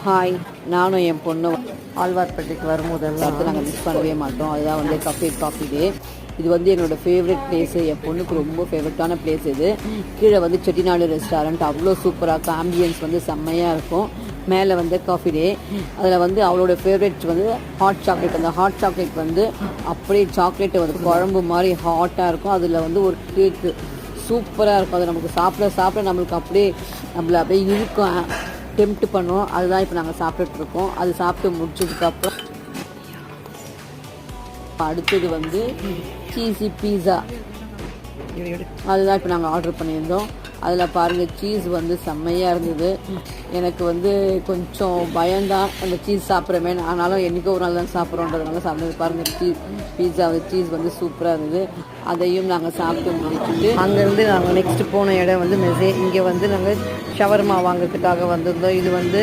Hi, நானும் என் பொண்ணும் ஆழ்வார்பேட்டைக்கு வரும்போதெல்லாம் நாங்கள் மிஸ் பண்ணவே மாட்டோம். அதுதான் வந்து காஃபி டே. இது வந்து என்னோடய ஃபேவரட் பிளேஸு, என் பொண்ணுக்கு ரொம்ப ஃபேவரட்டான பிளேஸ் இது. கீழே வந்து செட்டிநாடு ரெஸ்டாரண்ட் அவ்வளோ சூப்பராக இருக்கும். ஆம்பியன்ஸ் வந்து செம்மையாக இருக்கும். மேலே வந்து காஃபி டே. அதில் வந்து அவளோட ஃபேவரட் வந்து ஹாட் சாக்லேட். அந்த ஹாட் சாக்லேட் வந்து அப்படியே சாக்லேட்டு வந்து குழம்பு மாதிரி ஹாட்டாக இருக்கும். அதில் வந்து ஒரு கேக்கு சூப்பராக இருக்கும். அது நமக்கு சாப்பிட நம்மளுக்கு அப்படியே இழுக்கும், டெம்ப்ட் பண்ணுவோம். அதுதான் இப்போ நாங்கள் சாப்பிட்டுட்ருக்கோம். அது சாப்பிட்டு முடிச்சதுக்கப்புறம் அடுத்தது வந்து சீஸி பீஸா. அதுதான் இப்போ நாங்கள் ஆர்டர் பண்ணியிருந்தோம். அதில் பாருங்கள், சீஸ் வந்து செம்மையாக இருந்தது. எனக்கு வந்து கொஞ்சம் பயம்தான் அந்த சீஸ் சாப்பிட்றமே, ஆனாலும் என்றைக்கோ ஒரு நாள் தான் சாப்பிட்றோன்றதுனால சாப்பிட்றது. பாருங்கள், பீஸா சீஸ் வந்து சூப்பராக இருந்தது. அதையும் நாங்கள் சாப்பிட்டு முடிச்சுட்டு அங்கேருந்து நாங்கள் நெக்ஸ்ட்டு போன இடம் வந்து இங்கே வந்து நாங்கள் ஷவர்மா வாங்கிறதுக்காக வந்திருந்தோம். இது வந்து